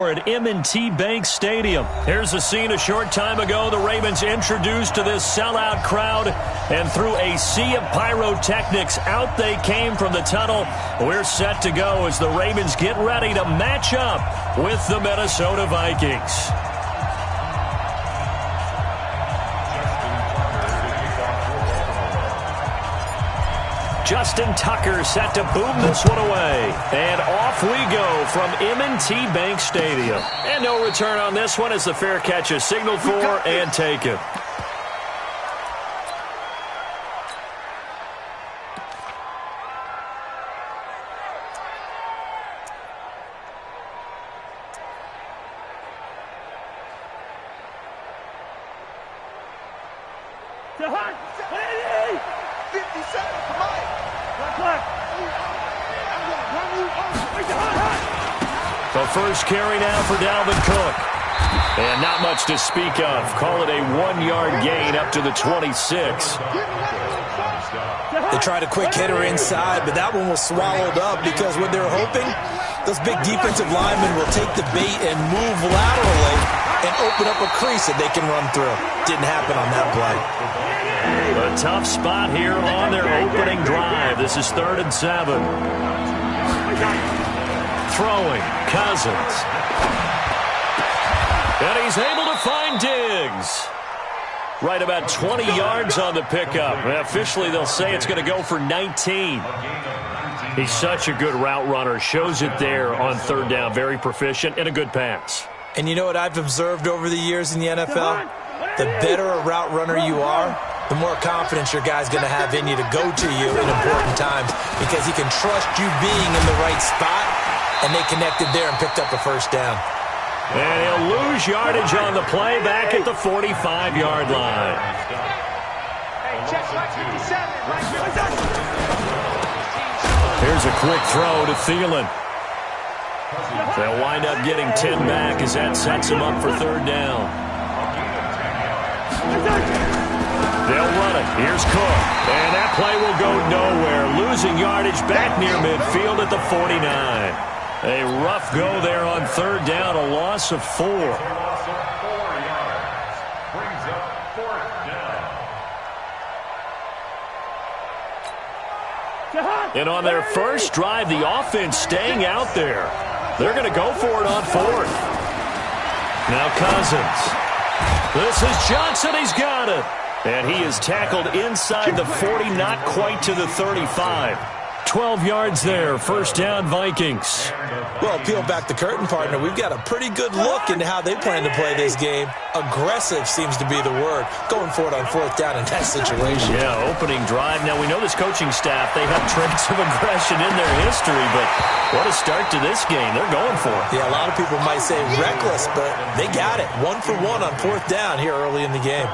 At M&T Bank Stadium. Here's a scene a short time ago. The Ravens introduced to this sellout crowd, and through a sea of pyrotechnics, out they came from the tunnel. We're set to go as the Ravens get ready to match up with the Minnesota Vikings. Justin Tucker set to boom this one away. And off we go from M&T Bank Stadium. And no return on this one as the fair catch is signaled for and taken. The first carry now for Dalvin Cook. And not much to speak of. Call it a 1-yard gain up to the 26. They tried a quick hitter inside, but that one was swallowed up because what they're hoping, those big defensive linemen will take the bait and move laterally and open up a crease that they can run through. Didn't happen on that play. A tough spot here on their opening drive. This is 3rd and 7. Throwing, Cousins. And he's able to find Diggs. Right about 20 yards on the pickup. And officially, they'll say it's going to go for 19. He's such a good route runner. Shows it there on 3rd down. Very proficient and a good pass. And you know what I've observed over the years in the NFL? The better a route runner you are, the more confidence your guy's going to have in you to go to you in important times because he can trust you being in the right spot, and they connected there and picked up a first down. And he'll lose yardage on the play back at the 45-yard line. Here's a quick throw to Thielen. They'll wind up getting 10 back as that sets him up for 3rd down. They'll run it. Here's Cook. And that play will go nowhere. Losing yardage back near midfield at the 49. A rough go there on 3rd down. A loss of 4. And on their first drive, the offense staying out there. They're going to go for it on 4th. Now Cousins. This is Johnson. He's got it. And he is tackled inside the 40, not quite to the 35. 12 yards there. 1st down, Vikings. Well, peel back the curtain, partner. We've got a pretty good look into how they plan to play this game. Aggressive seems to be the word. Going for it on 4th down in that situation. Yeah, opening drive. Now, we know this coaching staff, they have traits of aggression in their history, but what a start to this game. They're going for it. Yeah, a lot of people might say reckless, but they got it. 1 for 1 on 4th down here early in the game.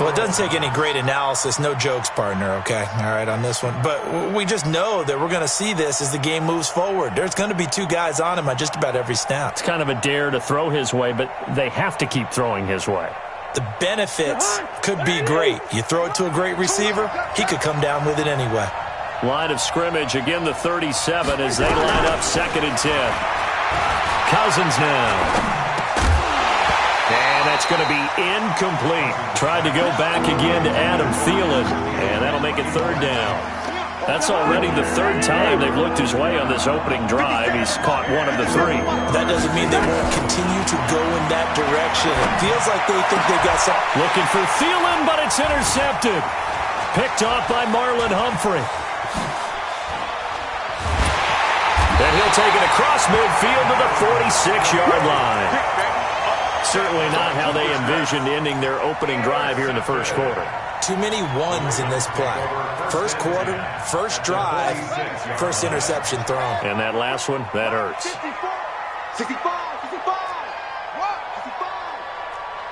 Well, it doesn't take any great analysis. No jokes, partner, okay? All right, on this one. But we just know that we're going to see this as the game moves forward. There's going to be 2 guys on him on just about every snap. It's kind of a dare to throw his way, but they have to keep throwing his way. The benefits could be great. You throw it to a great receiver, he could come down with it anyway. Line of scrimmage, again the 37 as they line up 2nd and 10. Cousins now. And that's going to be incomplete. Tried to go back again to Adam Thielen, and that'll make it 3rd down. That's already the 3rd time they've looked his way on this opening drive. He's caught 1 of the 3. That doesn't mean they won't continue to go in that direction. It feels like they think they've got some. Looking for Thielen, but it's intercepted. Picked off by Marlon Humphrey. And he'll take it across midfield to the 46-yard line. Certainly not how they envisioned ending their opening drive here in the 1st quarter. Too many ones in this play. 1st quarter, 1st drive, 1st interception thrown. And that last one, that hurts. 65.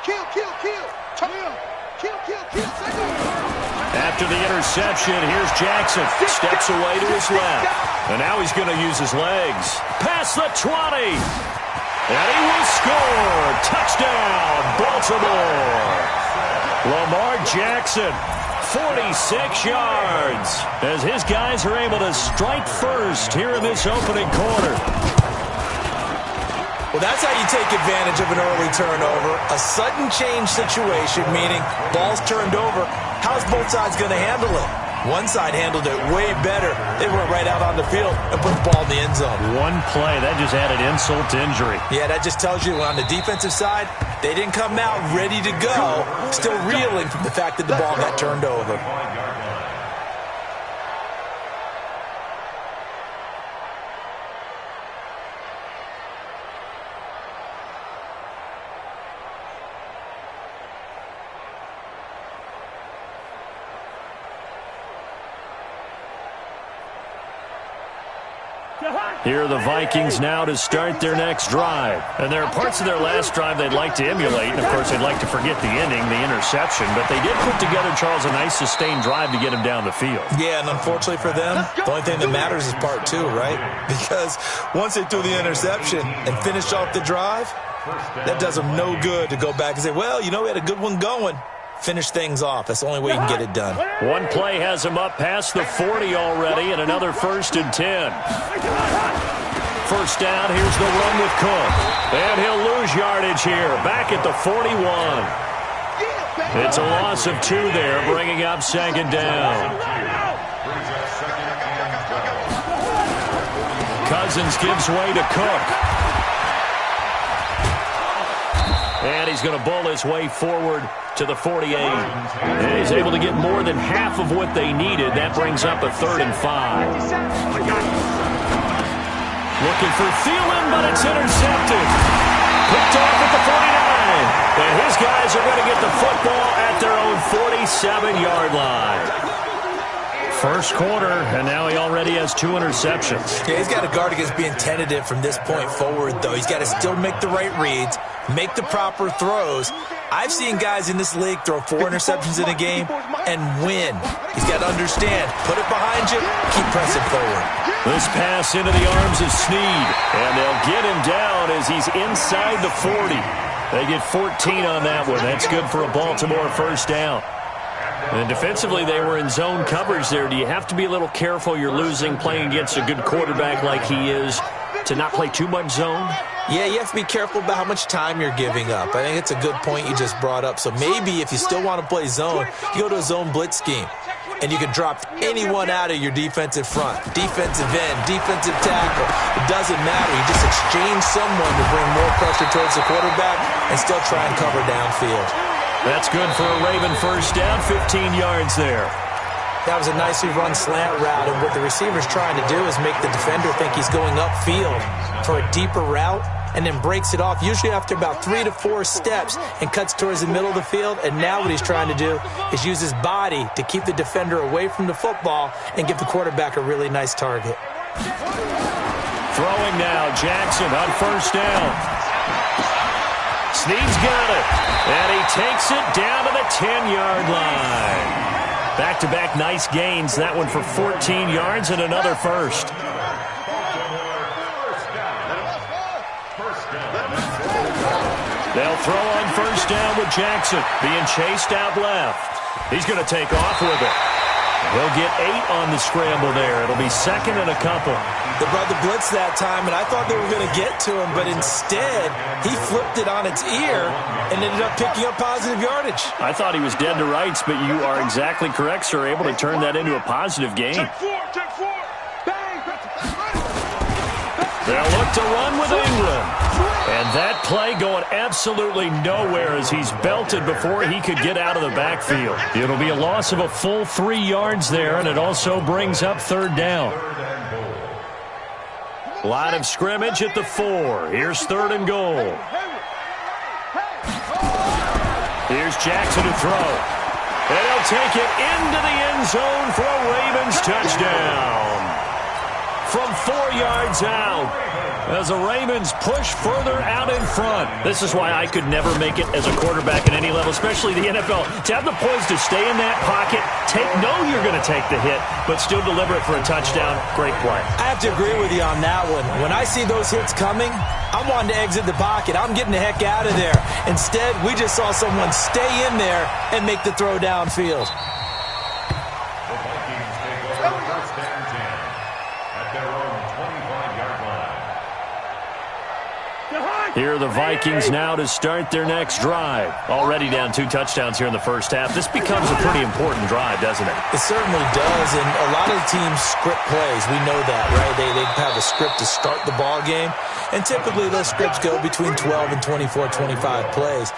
Kill. After the interception, here's Jackson. Steps away to his left. And now he's going to use his legs. Past the 20. And he will score. Touchdown, Baltimore. Lamar Jackson, 46 yards, as his guys are able to strike first here in this opening quarter. Well, that's how you take advantage of an early turnover. A sudden change situation, meaning ball's turned over. How's both sides going to handle it? One side handled it way better. They went right out on the field and put the ball in the end zone. One play, that just added insult to injury. Yeah, that just tells you on the defensive side, they didn't come out ready to go, still reeling from the fact that the ball got turned over. Here are the Vikings now to start their next drive. And there are parts of their last drive they'd like to emulate. And, of course, they'd like to forget the ending, the interception. But they did put together, Charles, a nice sustained drive to get him down the field. Yeah, and unfortunately for them, the only thing that matters is part two, right? Because once they threw the interception and finished off the drive, that does them no good to go back and say, well, you know, we had a good one going. Finish things off. That's the only way you can get it done. One play has him up past the 40 already, and another 1st and 10. First down, here's the run with Cook. And he'll lose yardage here, back at the 41. It's a loss of 2 there, bringing up 2nd down. Cousins gives way to Cook. And he's going to bull his way forward to the 48. And he's able to get more than half of what they needed. That brings up a 3rd and 5. Looking for Thielen, but it's intercepted. Picked off at the 49. And his guys are going to get the football at their own 47-yard line. First quarter, and now he already has 2 interceptions. Yeah, he's got to guard against being tentative from this point forward, though. He's got to still make the right reads, make the proper throws. I've seen guys in this league throw 4 interceptions in a game and win. He's got to understand, put it behind you, keep pressing forward. This pass into the arms of Snead, and they'll get him down as he's inside the 40. They get 14 on that one. That's good for a Baltimore first down. And defensively, they were in zone coverage there. Do you have to be a little careful? You're losing, playing against a good quarterback like he is, to not play too much zone? Yeah, you have to be careful about how much time you're giving up. I think it's a good point you just brought up. So maybe if you still want to play zone, you go to a zone blitz scheme. And you can drop anyone out of your defensive front. Defensive end, defensive tackle. It doesn't matter. You just exchange someone to bring more pressure towards the quarterback and still try and cover downfield. That's good for a Raven first down, 15 yards there. That was a nicely run slant route, and what the receiver's trying to do is make the defender think he's going upfield for a deeper route and then breaks it off, usually after about 3 to 4 steps, and cuts towards the middle of the field. And now what he's trying to do is use his body to keep the defender away from the football and give the quarterback a really nice target. Throwing now, Jackson on first down. Snead's got it, and he takes it down to the 10-yard line. Back-to-back nice gains, that one for 14 yards and another first. They'll throw on first down with Jackson, being chased out left. He's going to take off with it. He'll get 8 on the scramble there. It'll be 2nd and a couple. They brought the blitz that time, and I thought they were going to get to him, but instead, he flipped it on its ear and ended up picking up positive yardage. I thought he was dead to rights, but you are exactly correct, sir. Able to turn that into a positive gain. They'll look to run with Ingram. And that play going absolutely nowhere as he's belted before he could get out of the backfield. It'll be a loss of a full 3 yards there, and it also brings up 3rd down. Line of scrimmage at the 4. Here's 3rd and goal. Here's Jackson to throw. And he'll take it into the end zone for a Ravens touchdown. From 4 yards out, as the Ravens push further out in front. This is why I could never make it as a quarterback at any level, especially the NFL. To have the poise to stay in that pocket, know you're going to take the hit, but still deliver it for a touchdown. Great play. I have to agree with you on that one. When I see those hits coming, I'm wanting to exit the pocket. I'm getting the heck out of there. Instead, we just saw someone stay in there and make the throw downfield. Here are the Vikings now to start their next drive. Already down 2 touchdowns here in the first half. This becomes a pretty important drive, doesn't it? It certainly does, and a lot of the teams script plays. We know that, right? They have a script to start the ball game, and typically those scripts go between 12 and 24, 25 plays.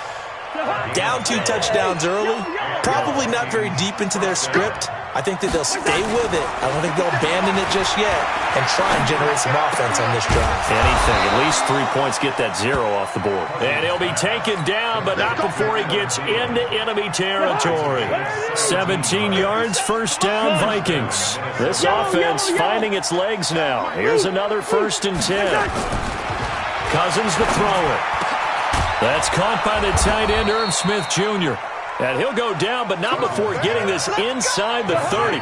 Down 2 touchdowns early, probably not very deep into their script. I think that they'll stay with it. I don't think they'll abandon it just yet and try and generate some offense on this drive. Anything. At least 3 points, get that 0 off the board. And he'll be taken down, but not before he gets into enemy territory. 17 yards, first down, Vikings. This offense finding its legs now. Here's another 1st and 10. Cousins to throw it. That's caught by the tight end, Irv Smith Jr. And he'll go down, but not before getting this inside the 30.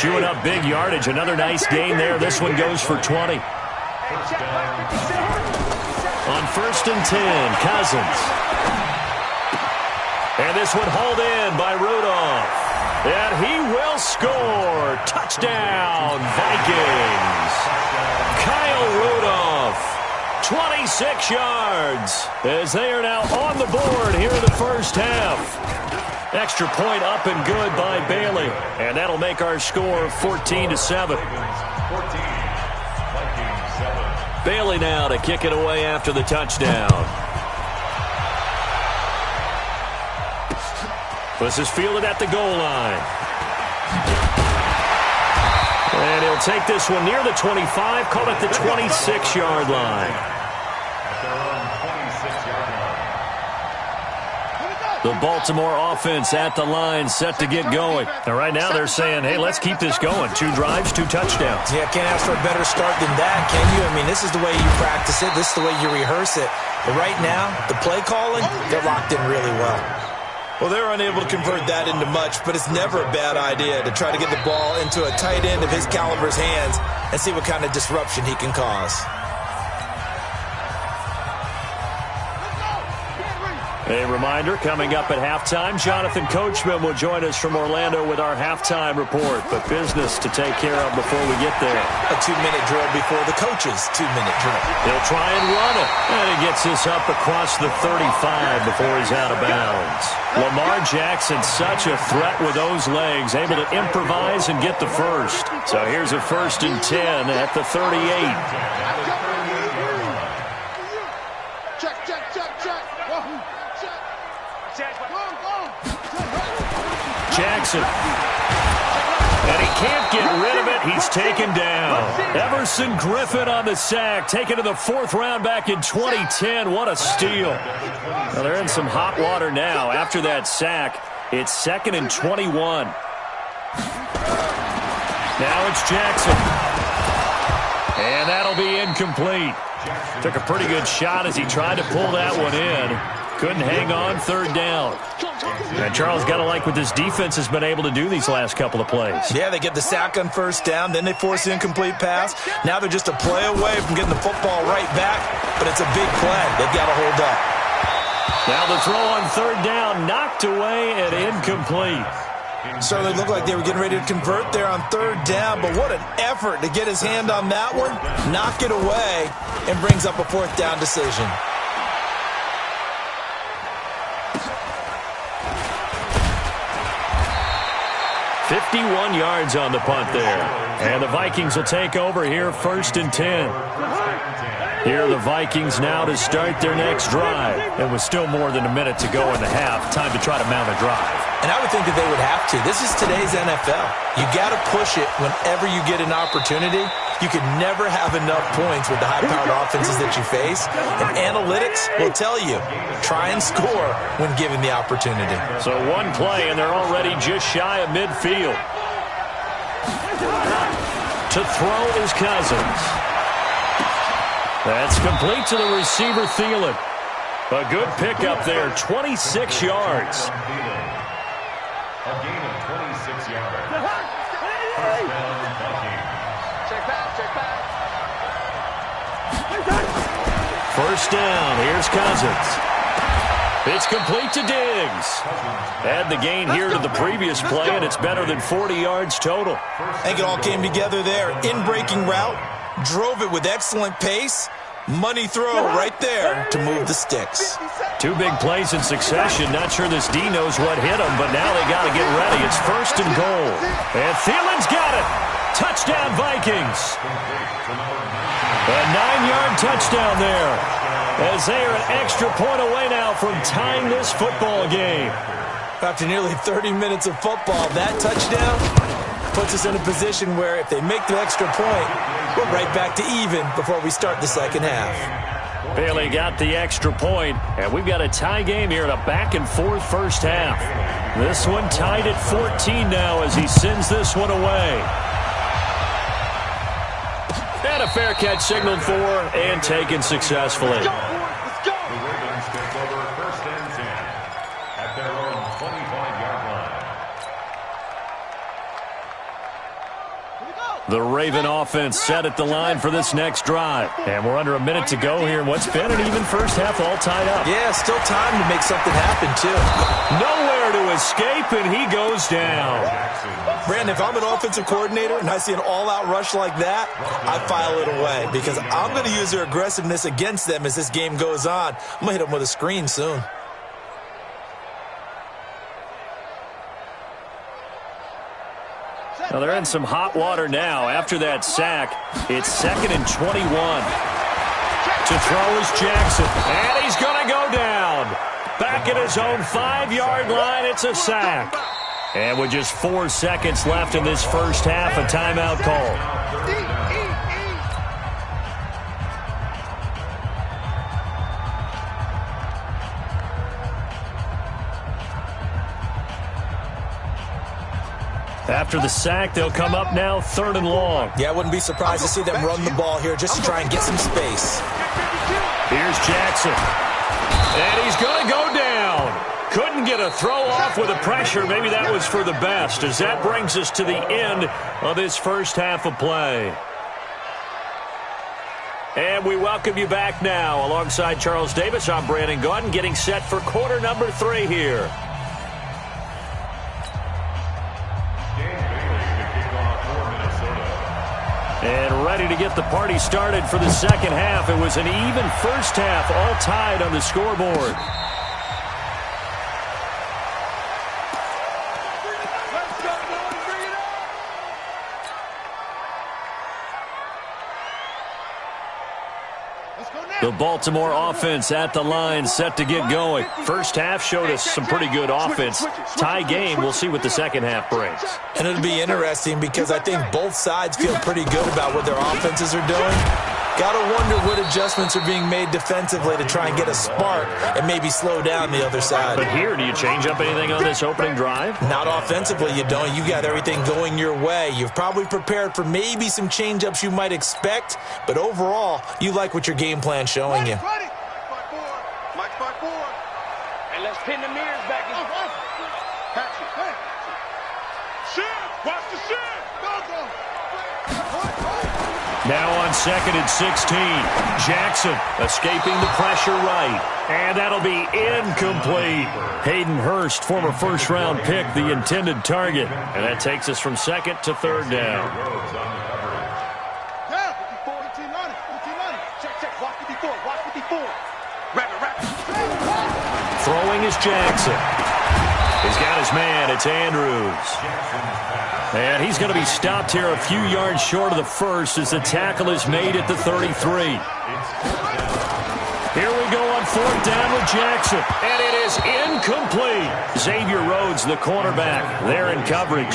Chewing up big yardage. Another nice gain there. This one goes for 20. On 1st and 10, Cousins. And this one hauled in by Rudolph. And he will score. Touchdown, Vikings. Kyle Rudolph. 26 yards as they are now on the board here in the first half. Extra point up and good by Bailey. And that'll make our score 14-7. Bailey now to kick it away after the touchdown. This is fielded at the goal line. And he'll take this one near the 25, call it the 26-yard line. The Baltimore offense at the line, set to get going. And right now they're saying, hey, let's keep this going. 2 drives, 2 touchdowns. Yeah, can't ask for a better start than that, can you? I mean, this is the way you practice it. This is the way you rehearse it. But right now, the play calling, they're locked in really well. Well, they're unable to convert that into much, but it's never a bad idea to try to get the ball into a tight end of his caliber's hands and see what kind of disruption he can cause. A reminder, coming up at halftime, Jonathan Coachman will join us from Orlando with our halftime report. But business to take care of before we get there. A 2-minute drill before the coach's 2-minute drill. He'll try and run it. And he gets this up across the 35 before he's out of bounds. Lamar Jackson, such a threat with those legs, able to improvise and get the first. So here's a 1st and 10 at the 38. Jackson. And he can't get rid of it. He's taken down. Everson Griffin on the sack, taken to the 4th round back in 2010. What a steal. Well, they're in some hot water now. After that sack, it's 2nd and 21. Now it's Jackson. And that'll be incomplete. Took a pretty good shot as he tried to pull that one in. Couldn't hang on, 3rd down. And Charles, got to like what this defense has been able to do these last couple of plays. Yeah, they get the sack on 1st down, then they force the incomplete pass. Now they're just a play away from getting the football right back, but it's a big play. They've got to hold up. Now the throw on 3rd down, knocked away and incomplete. Certainly looked like they were getting ready to convert there on 3rd down, but what an effort to get his hand on that one, knock it away, and brings up a 4th down decision. 51 yards on the punt there. And the Vikings will take over here, 1st and 10. Here are the Vikings now to start their next drive. And with still more than a minute to go in the half, time to try to mount a drive. And I would think that they would have to. This is today's NFL. You got to push it whenever you get an opportunity. You can never have enough points with the high-powered offenses that you face. And analytics will tell you, try and score when given the opportunity. So one play, and they're already just shy of midfield. To throw is Cousins. That's complete to the receiver, Thielen. A good pickup there, 26 yards. A gain of 26 yards. Check back. 1st down, here's Cousins. It's complete to Diggs. Add the gain here to the previous play, and it's better than 40 yards total. I think it all came together there. In-breaking route, drove it with excellent pace, Money throw right there to move the sticks. Two big plays in succession. Not sure this D knows what hit him, but now they got to get ready. It's 1st and goal. And Thielen's got it. Touchdown, Vikings. A 9-yard touchdown there, as they are an extra point away now from tying this football game. After nearly 30 minutes of football, that touchdown puts us in a position where if they make the extra point, we're right back to even before we start the second half. Bailey got the extra point, and we've got a tie game here in a back-and-forth first half. This one tied at 14 now as he sends this one away. And a fair catch signaled for and taken successfully. Let's go. The Ravens take over 1st and 10 at their own 25-yard line. The Raven offense set at the line for this next drive. And we're under a minute to go here in what's been an even first half, all tied up. Yeah, still time to make something happen, too. Nowhere to escape, and he goes down. Brandon, if I'm an offensive coordinator and I see an all-out rush like that, I file it away because I'm going to use their aggressiveness against them as this game goes on. I'm going to hit them with a screen soon. Well, they're in some hot water now. After that sack, it's 2nd and 21. To throw is Jackson, and he's going to go down. Back at his own 5-yard line, it's a sack. And with just 4 seconds left in this first half, a timeout call. After the sack, they'll come up now 3rd and long. Yeah, I wouldn't be surprised to see them run the ball here just to try and get some space. Here's Jackson. And he's going to go down. Couldn't get a throw off with the pressure. Maybe that was for the best, as that brings us to the end of this first half of play. And we welcome you back now. Alongside Charles Davis, I'm Brandon Gaudin, getting set for quarter number 3 here. And ready to get the party started for the second half. It was an even first half, all tied on the scoreboard. The Baltimore offense at the line, set to get going. First half showed us some pretty good offense. Tie game, we'll see what the second half brings. And it'll be interesting because I think both sides feel pretty good about what their offenses are doing. Got to wonder what adjustments are being made defensively to try and get a spark and maybe slow down the other side. But here, do you change up anything on this opening drive? Not offensively, you don't. You got everything going your way. You've probably prepared for maybe some change-ups you might expect, but overall, you like what your game plan's showing you. Mike's back forward. And let's pin the mirrors back in. Catch it. Shit! Watch the shit! Go! Now on 2nd and 16, Jackson escaping the pressure right. And that'll be incomplete. Hayden Hurst, former first-round pick, the intended target. And that takes us from 2nd to 3rd down. Throwing is Jackson. He's got his man. It's Andrews. And he's going to be stopped here a few yards short of the first as the tackle is made at the 33. Here we go on 4th down with Jackson. And it is incomplete. Xavier Rhodes, the cornerback, there in coverage.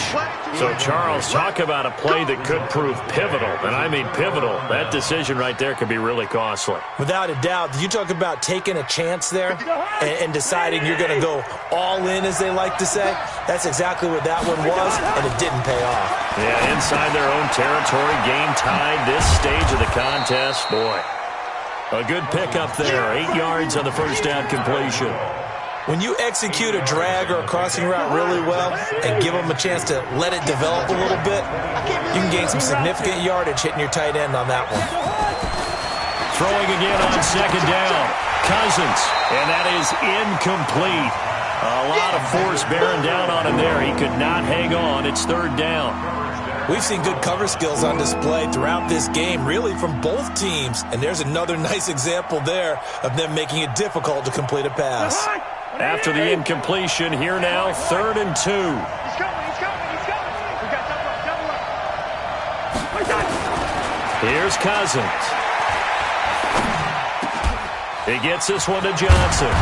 So, Charles, talk about a play that could prove pivotal. And I mean pivotal. That decision right there could be really costly. Without a doubt. You talk about taking a chance there and deciding you're going to go all in, as they like to say. That's exactly what that one was, and it didn't pay off. Yeah, inside their own territory, game tied. This stage of the contest, boy. A good pickup there, 8 yards on the first down completion. When you execute a drag or a crossing route really well and give them a chance to let it develop a little bit, you can gain some significant yardage hitting your tight end on that one. Throwing again on 2nd down. Cousins, and that is incomplete. A lot of force bearing down on him there. He could not hang on. It's 3rd down. We've seen good cover skills on display throughout this game, really from both teams. And there's another nice example there of them making it difficult to complete a pass. After the incompletion, here now, 3rd and 2. He's coming. We got double up. Here's Cousins. He gets this one to Johnson.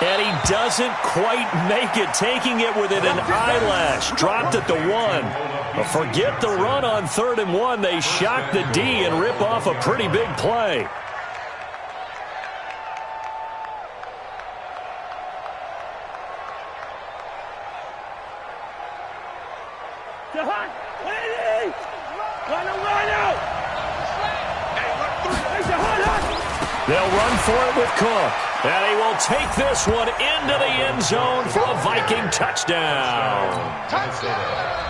And he doesn't quite make it, taking it within an eyelash. Dropped at the 1. But forget the run on 3rd and 1. They shock the D and rip off a pretty big play. They'll run for it with Cook. And he will take this one into the end zone for a Viking touchdown.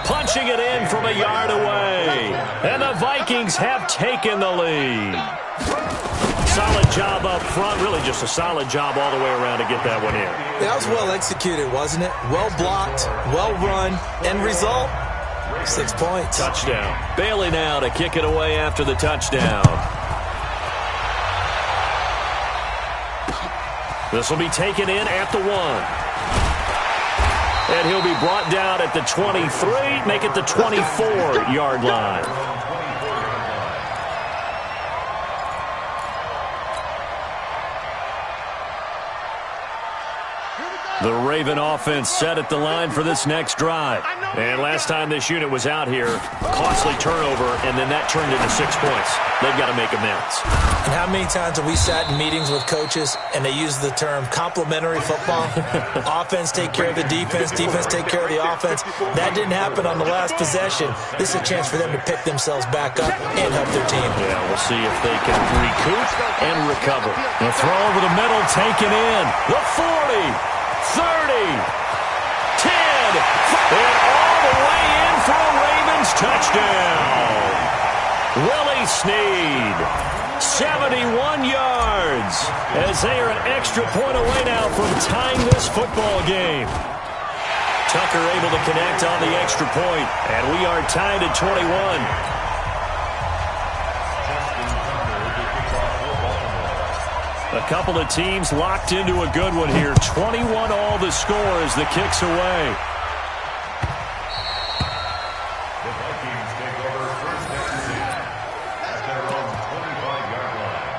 Punching it in from a yard away. And the Vikings have taken the lead. Solid job up front. Really just a solid job all the way around to get that one in. That was well executed, wasn't it? Well blocked, well run. End result, 6 points. Touchdown. Bailey now to kick it away after the touchdown. This will be taken in at the 1. And he'll be brought down at the 23, make it the 24-yard line. The Raven offense set at the line for this next drive. And last time this unit was out here, costly turnover, and then that turned into 6 points. They've got to make amends. And how many times have we sat in meetings with coaches and they use the term complementary football? Offense take care of the defense, defense take care of the offense. That didn't happen on the last possession. This is a chance for them to pick themselves back up and help their team. Yeah, we'll see if they can recoup and recover. The throw over the middle taken in. The 40. 30, 10, and all the way in for a Ravens touchdown. Willie Snead, 71 yards, as they are an extra point away now from tying this football game. Tucker able to connect on the extra point, and we are tied at 21. A couple of teams locked into a good one here. 21 all the score as the kick's away. The Vikings take over 1st and 10 at their own 25-yard line.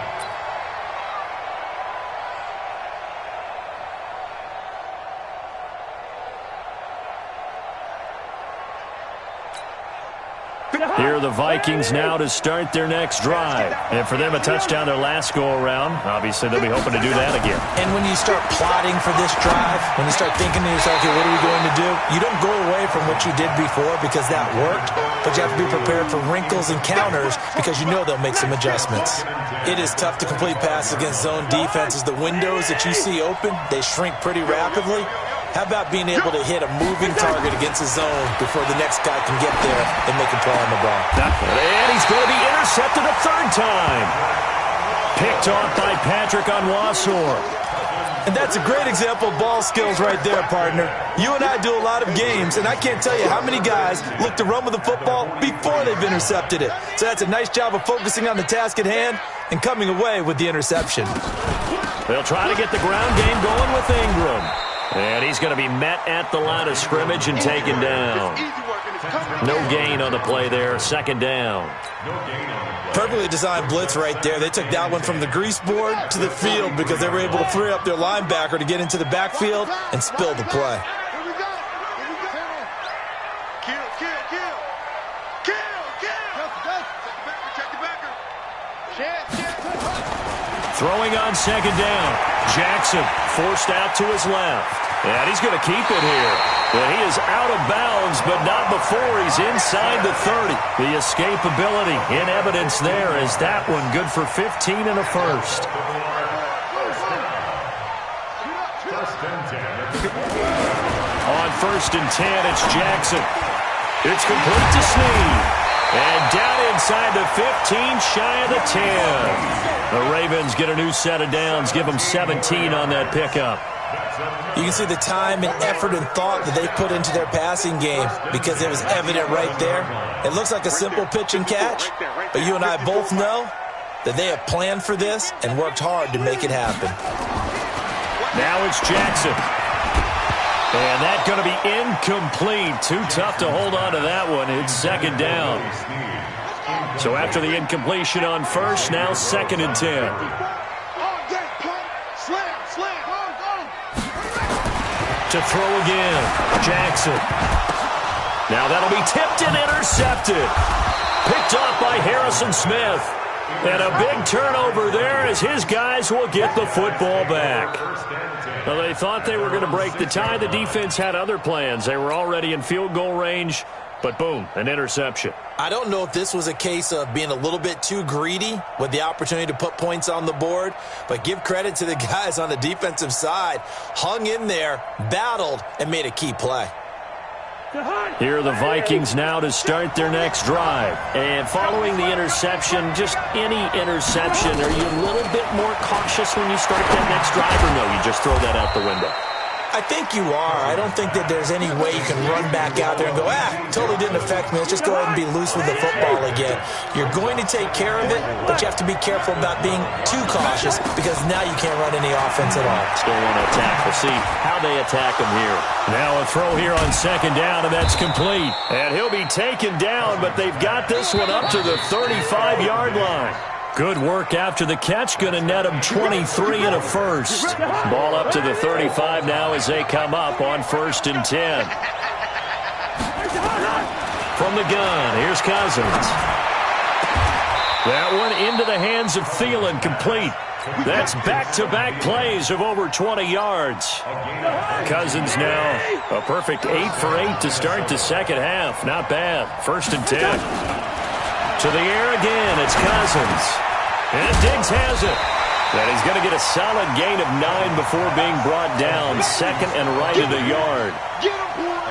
Here are the Vikings now to start their next drive. And for them, a touchdown their last go-around. Obviously, they'll be hoping to do that again. And when you start plotting for this drive, when you start thinking to yourself, okay, what are we going to do? You don't go away from what you did before because that worked, but you have to be prepared for wrinkles and counters because you know they'll make some adjustments. It is tough to complete passes against zone defenses. The windows that you see open, they shrink pretty rapidly. How about being able to hit a moving target against a zone before the next guy can get there and make a play on the ball? And he's going to be intercepted a 3rd time. Picked off by Patrick Onwuasor. And that's a great example of ball skills right there, partner. You and I do a lot of games, and I can't tell you how many guys look to run with the football before they've intercepted it. So that's a nice job of focusing on the task at hand and coming away with the interception. They'll try to get the ground game going with Ingram. And he's going to be met at the line of scrimmage and taken down. No gain on the play there. 2nd down. Perfectly designed blitz right there. They took that one from the grease board to the field because they were able to free up their linebacker to get into the backfield and spill the play. Throwing on 2nd down. Jackson forced out to his left. And he's going to keep it here. But he is out of bounds, but not before he's inside the 30. The escapability in evidence there as that one good for 15 and a 1st. On 1st and 10, it's Jackson. It's complete to Snead. And down inside the 15, shy of the 10. The Ravens get a new set of downs, give them 17 on that pickup. You can see the time and effort and thought that they put into their passing game because it was evident right there. It looks like a simple pitch and catch, but you and I both know that they have planned for this and worked hard to make it happen. Now it's Jackson. And that's going to be incomplete. Too tough to hold on to that one. It's second down. So after the incompletion on first, now 2nd and 10. To throw again, Jackson. Now that'll be tipped and intercepted. Picked off by Harrison Smith. And a big turnover there as his guys will get the football back. Well, they thought they were going to break the tie. The defense had other plans. They were already in field goal range, but boom, an interception. I don't know if this was a case of being a little bit too greedy with the opportunity to put points on the board, but give credit to the guys on the defensive side. Hung in there, battled, and made a key play. Here are the Vikings now to start their next drive. And following the interception, just any interception, are you a little bit more cautious when you start that next drive, or no, you just throw that out the window? I think you are. I don't think that there's any way you can run back out there and go, totally didn't affect me. Let's just go ahead and be loose with the football again. You're going to take care of it, but you have to be careful about being too cautious because now you can't run any offense at all. Still want to attack. We'll see how they attack him here. Now a throw here on 2nd down, and that's complete. And he'll be taken down, but they've got this one up to the 35-yard line. Good work after the catch. Going to net him 23 and a first. Ball up to the 35 now as they come up on 1st and 10. From the gun, here's Cousins. That one into the hands of Thielen, complete. That's back-to-back plays of over 20 yards. Cousins now a perfect 8 for 8 to start the second half. Not bad. 1st and 10. To the air again, it's Cousins. And Diggs has it. And he's going to get a solid gain of 9 before being brought down. 2nd and right at a yard.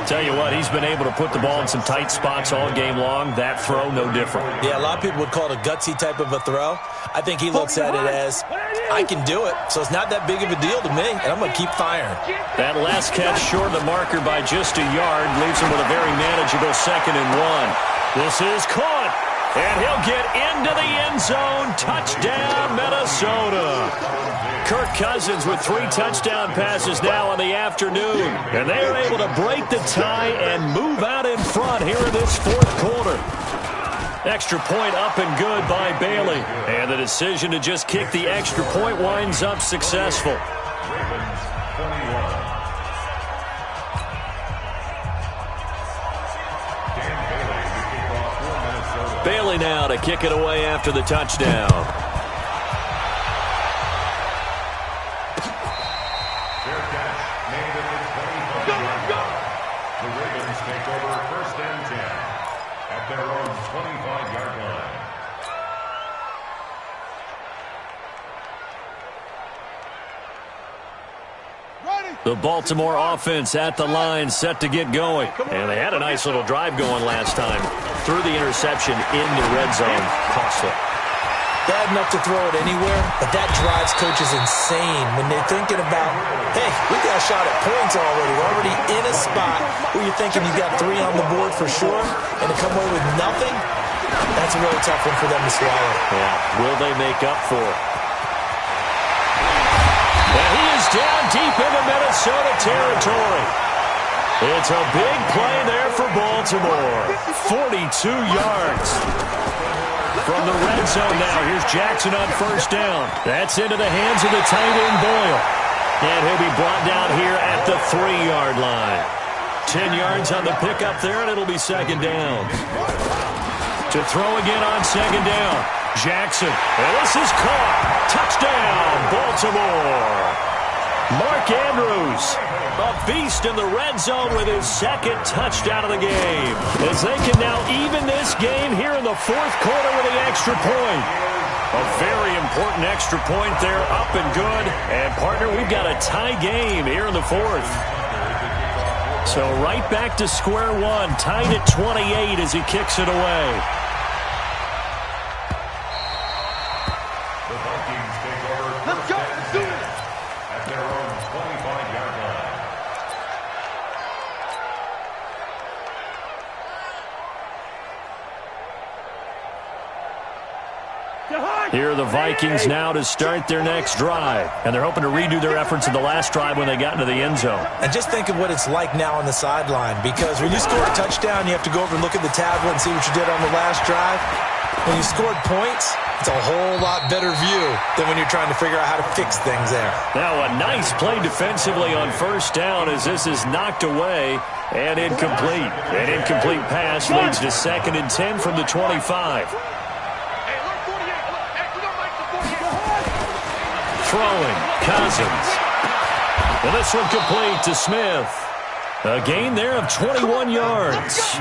Tell you what, he's been able to put the ball in some tight spots all game long. That throw, no different. Yeah, a lot of people would call it a gutsy type of a throw. I think he looks at it as, I can do it, so it's not that big of a deal to me, and I'm going to keep firing. That last catch short of the marker by just a yard leaves him with a very manageable 2nd and 1. This is caught. And he'll get into the end zone. Touchdown, Minnesota. Kirk Cousins with 3 touchdown passes now in the afternoon. And they are able to break the tie and move out in front here in this 4th quarter. Extra point up and good by Bailey. And the decision to just kick the extra point winds up successful. Bailey now to kick it away after the touchdown. Fair catch made at the 25-yard line. The Ravens take over 1st and 10 at their own 25-yard line. The Baltimore offense at the line, set to get going. And they had a nice little drive going last time. Threw the interception in the red zone. Costly. Bad enough to throw it anywhere, but that drives coaches insane when they're thinking about, hey, we got a shot at points already. We're already in a spot where you're thinking you got 3 on the board for sure, and to come away with nothing, that's a really tough one for them to swallow. Yeah, will they make up for it? And he is down deep into Minnesota territory. It's a big play there for Baltimore. 42 yards. From the red zone now, here's Jackson on 1st down. That's into the hands of the tight end Boyle. And he'll be brought down here at the 3-yard line. 10 yards on the pickup there, and it'll be 2nd down. To throw again on 2nd down. Jackson, and this is caught. Touchdown, Baltimore. Mark Andrews, a beast in the red zone with his 2nd touchdown of the game. As they can now even this game here in the 4th quarter with the extra point. A very important extra point there, up and good. And, partner, we've got a tie game here in the 4th. So right back to square one, tied at 28 as he kicks it away. The Vikings take over 1st and 10 at their own 25-yard line. Here are the Vikings now to start their next drive. And they're hoping to redo their efforts in the last drive when they got into the end zone. And just think of what it's like now on the sideline, because when you score a touchdown, you have to go over and look at the tablet and see what you did on the last drive. When you scored points, it's a whole lot better view than when you're trying to figure out how to fix things there. Now a nice play defensively on first down as this is knocked away and incomplete. An incomplete pass leads to 2nd and 10 from the 25. Throwing, Cousins. Well, this one complete to Smith. A gain there of 21 yards.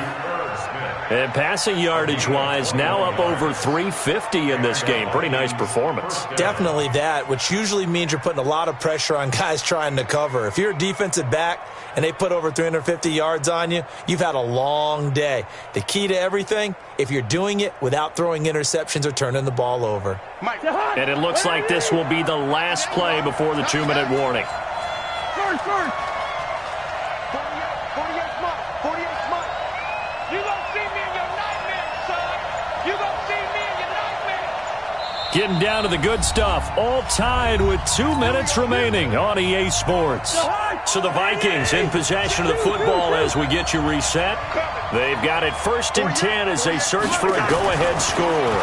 And passing yardage-wise, now up over 350 in this game. Pretty nice performance. Definitely that, which usually means you're putting a lot of pressure on guys trying to cover. If you're a defensive back and they put over 350 yards on you, you've had a long day. The key to everything, if you're doing it without throwing interceptions or turning the ball over. And it looks like this will be the last play before the 2-minute warning. First. 48 smart. You gonna see me in your nightmares, son. You gonna see me in your nightmares. Getting down to the good stuff. All tied with 2 minutes remaining on EA Sports. So the Vikings in possession of the football as we get you reset. They've got it 1st and 10 as they search for a go-ahead score.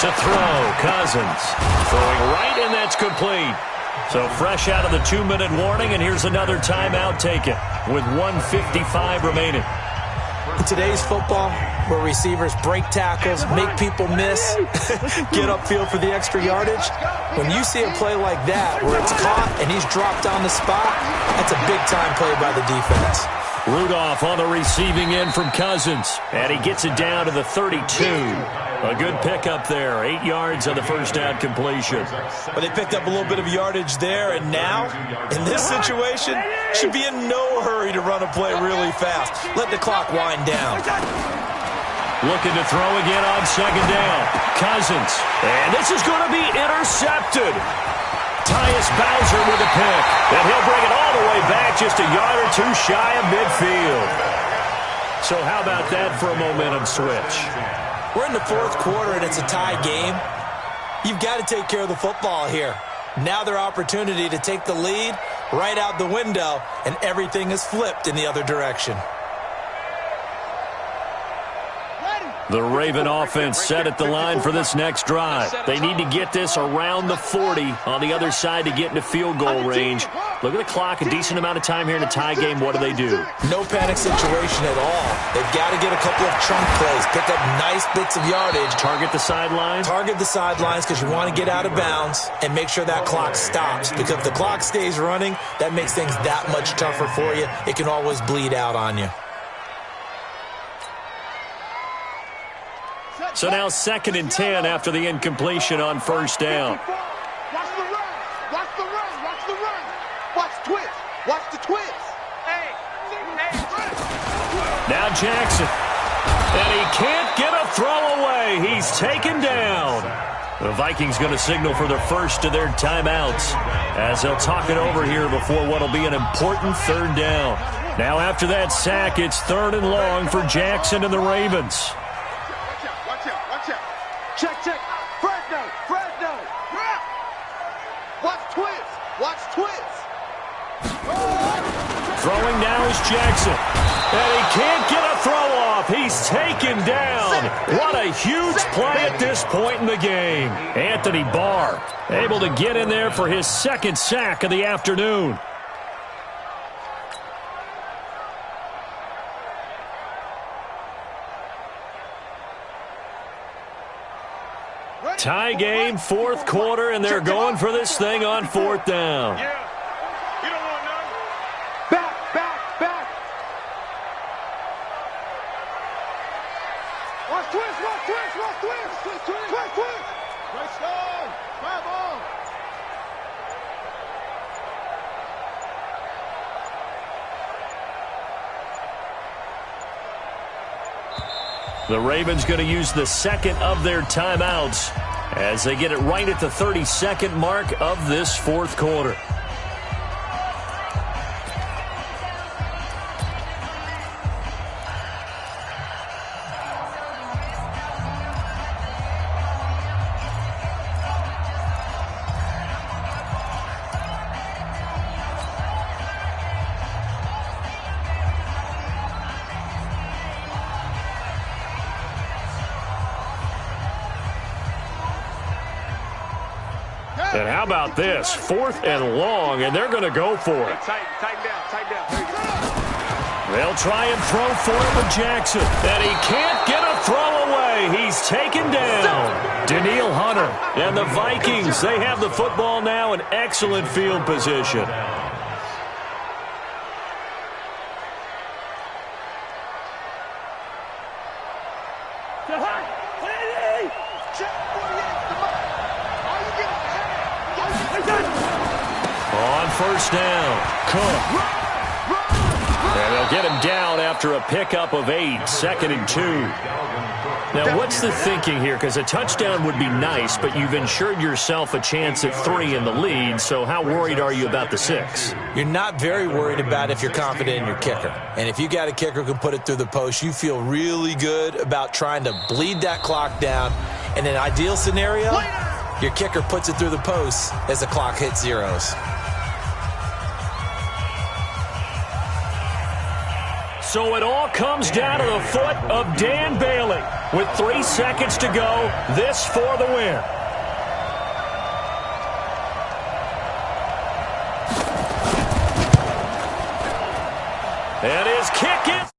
To throw, Cousins. Throwing right, and that's complete. So fresh out of the 2-minute warning, and here's another timeout taken with 1:55 remaining. In today's football, where receivers break tackles, make people miss, get upfield for the extra yardage, when you see a play like that where it's caught and he's dropped on the spot, that's a big-time play by the defense. Rudolph on the receiving end from Cousins, and he gets it down to the 32. A good pickup there, 8 yards on the first down completion. But they picked up a little bit of yardage there, and now, in this situation, should be in no hurry to run a play really fast. Let the clock wind down. Looking to throw again on 2nd down. Cousins, and this is going to be intercepted. Tyus Bowser with a pick, and he'll bring it all the way back just a yard or two shy of midfield. So how about that for a momentum switch? We're in the 4th quarter, and it's a tie game. You've got to take care of the football here. Now their opportunity to take the lead right out the window, and everything is flipped in the other direction. The Raven offense set at the line for this next drive. They need to get this around the 40 on the other side to get into field goal range. Look at the clock, a decent amount of time here in a tie game. What do? No panic situation at all. They've got to get a couple of chunk plays, pick up nice bits of yardage. Target the sideline? Target the sidelines because you want to get out of bounds and make sure that clock stops. Because if the clock stays running, that makes things that much tougher for you. It can always bleed out on you. So now 2nd and 10 after the incompletion on first down. Watch the run. Watch the run. Watch the run. Watch twist. Watch the twist. Hey. Now Jackson. And he can't get a throw away. He's taken down. The Vikings going to signal for the first of their timeouts as they'll talk it over here before what will be an important 3rd down. Now after that sack, it's 3rd and long for Jackson and the Ravens. Check. Fresno. Watch twist. Throwing now is Jackson. And he can't get a throw off. He's taken down. What a huge play at this point in the game. Anthony Barr able to get in there for his 2nd sack of the afternoon. Tie game, 4th quarter, and they're going for this thing on 4th down. Yeah. You don't want none. Back. Watch twist. Right side. Grab on. The Ravens going to use the 2nd of their timeouts as they get it right at the 32nd mark of this 4th quarter. And how about this? 4th and long, and they're going to go for it. Tighten down. There you go. They'll try and throw for it with Jackson. And he can't get a throw away. He's taken down. Daniil Hunter. And the Vikings, they have the football now in excellent field position. On first down, Cook. And they'll get him down after a pickup of 8, 2nd and 2. Now, what's the thinking here? Because a touchdown would be nice, but you've ensured yourself a chance at 3 in the lead, so how worried are you about the 6? You're not very worried about if you're confident in your kicker. And if you got a kicker who can put it through the post, you feel really good about trying to bleed that clock down. In an ideal scenario, your kicker puts it through the post as the clock hits zeros. So it all comes down to the foot of Dan Bailey. With 3 seconds to go, this for the win. And his kick is